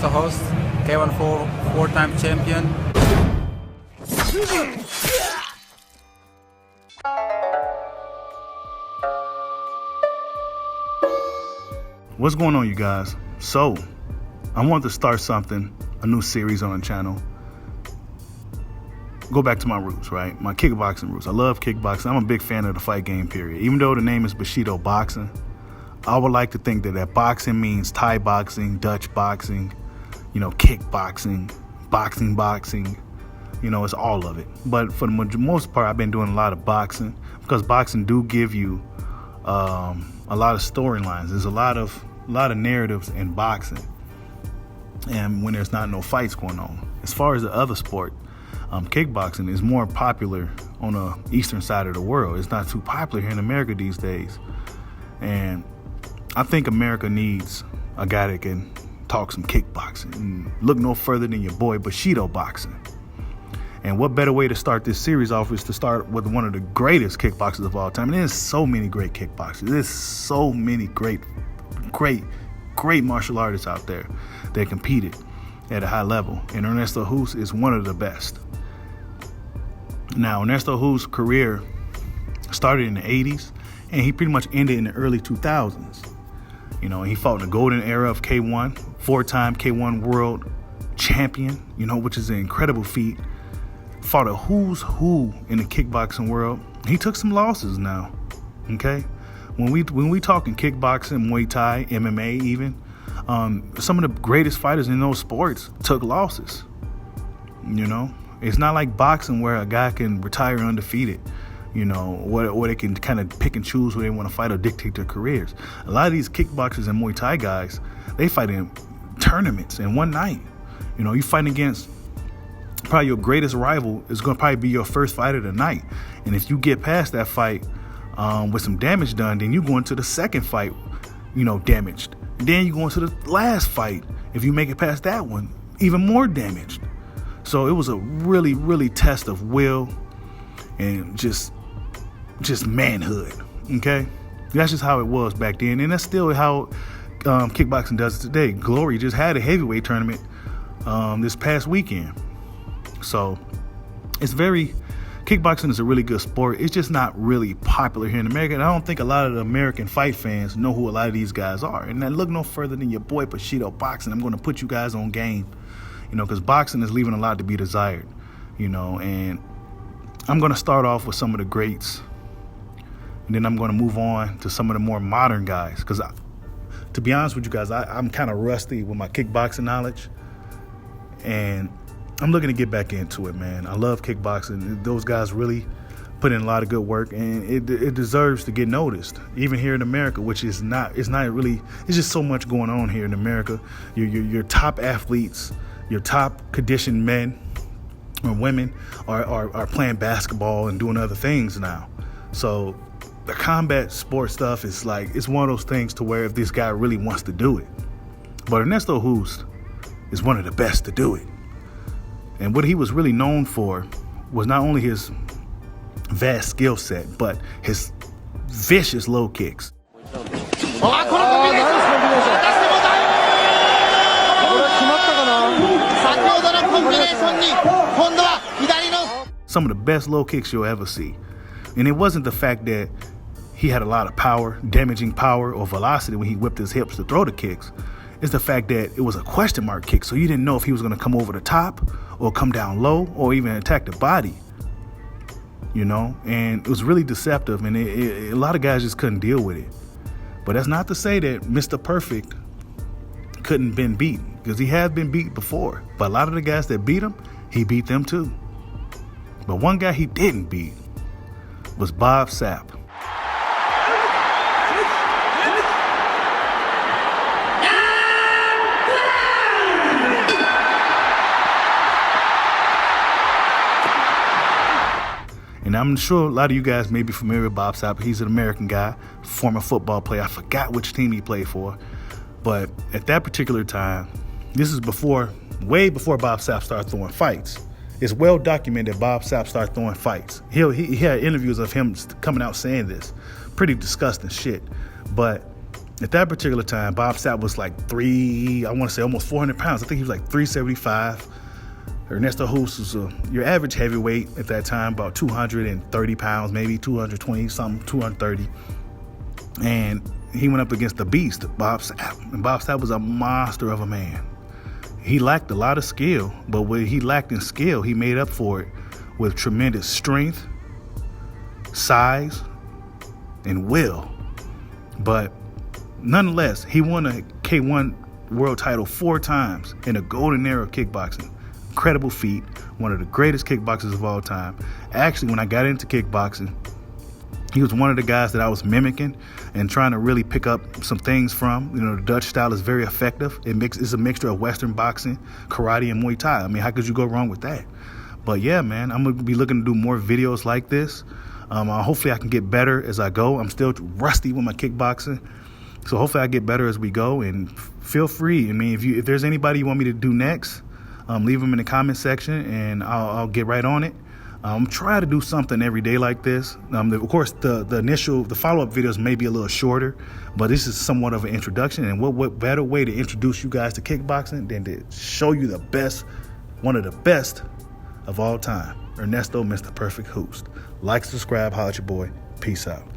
Ernesto Hoost, K1 four-time champion. What's going on, you guys? So, I want to start something, a new series on the channel. Go back to my roots, right? My kickboxing roots. I love kickboxing. I'm a big fan of the fight game, period. Even though the name is Bushido Boxing, I would like to think that boxing means Thai boxing, Dutch boxing, kickboxing, boxing, it's all of it. But for the most part, I've been doing a lot of boxing because boxing do give you a lot of storylines. There's a lot of narratives in boxing, and when there's no fights going on. As far as the other sport, kickboxing is more popular on the eastern side of the world. It's not too popular here in America these days, and I think America needs a guy that can talk some kickboxing. And look no further than your boy Bushido Boxing. And what better way to start this series off is to start with one of the greatest kickboxers of all time. And there's so many great kickboxers. There's so many great martial artists out there that competed at a high level. And Ernesto Hoost is one of the best. Now, Ernesto Hoost's career started in the 80s, and he pretty much ended in the early 2000s. He fought in the golden era of K1, four-time K1 world champion, which is an incredible feat. Fought a who's who in the kickboxing world. He took some losses now, okay? When we talking kickboxing, Muay Thai, MMA even, some of the greatest fighters in those sports took losses, It's not like boxing where a guy can retire undefeated, where they can kind of pick and choose who they want to fight or dictate their careers. A lot of these kickboxers and Muay Thai guys, they fight in tournaments in one night. You fight against probably your greatest rival is going to probably be your first fight of the night. And if you get past that fight with some damage done, then you go into the second fight, damaged. Then you go into the last fight. If you make it past that one, even more damaged. So it was a really, really test of will and just manhood, okay? That's just how it was back then, and that's still how kickboxing does it today. Glory just had a heavyweight tournament this past weekend. So kickboxing is a really good sport. It's just not really popular here in America, and I don't think a lot of the American fight fans know who a lot of these guys are. And then look no further than your boy Bushido Boxing. I'm going to put you guys on game, because boxing is leaving a lot to be desired, and I'm going to start off with some of the greats, and then I'm going to move on to some of the more modern guys, because to be honest with you guys, I'm kind of rusty with my kickboxing knowledge, and I'm looking to get back into it, man. I love kickboxing. Those guys really put in a lot of good work, and it deserves to get noticed, even here in America, which is not. It's not really. It's just so much going on here in America. Your top athletes, your top conditioned men or women are playing basketball and doing other things now. So the combat sports stuff is like, it's one of those things to where if this guy really wants to do it. But Ernesto Hoost is one of the best to do it. And what he was really known for was not only his vast skill set, but his vicious low kicks. Some of the best low kicks you'll ever see. And it wasn't the fact that he had a lot of power, damaging power or velocity when he whipped his hips to throw the kicks. It's the fact that it was a question mark kick, so you didn't know if he was going to come over the top or come down low or even attack the body, and it was really deceptive, and a lot of guys just couldn't deal with it. But that's not to say that Mr. Perfect couldn't been beaten, because he has been beat before. But a lot of the guys that beat him, he beat them too. But one guy he didn't beat was Bob Sapp. And I'm sure a lot of you guys may be familiar with Bob Sapp. He's an American guy, former football player. I forgot which team he played for. But at that particular time, this is way before Bob Sapp started throwing fights. It's well documented Bob Sapp started throwing fights. He had interviews of him coming out saying this. Pretty disgusting shit. But At that particular time, Bob Sapp was like almost 400 pounds. I think he was like 375. Ernesto Hoost was your average heavyweight at that time, about 230 pounds, maybe 220 something, 230. And he went up against the beast, Bob Sapp. And Bob Sapp was a monster of a man. He lacked a lot of skill, but what he lacked in skill, he made up for it with tremendous strength, size, and will. But nonetheless, he won a K1 world title 4 times in a golden era of kickboxing. Incredible feat, one of the greatest kickboxers of all time. Actually, when I got into kickboxing, he was one of the guys that I was mimicking and trying to really pick up some things from. You know, the Dutch style is very effective. It's a mixture of Western boxing, karate, and Muay Thai. I mean, how could you go wrong with that? But yeah, man, I'm going to be looking to do more videos like this. Hopefully I can get better as I go. I'm still rusty with my kickboxing. So hopefully I get better as we go. And feel free. I mean, if there's anybody you want me to do next, leave them in the comment section and I'll get right on it. Try to do something every day like this. Of course, the follow-up videos may be a little shorter, but this is somewhat of an introduction. And what better way to introduce you guys to kickboxing than to show you the best, one of the best of all time, Ernesto Mr. Perfect Hoost. Like, subscribe, holla at your boy. Peace out.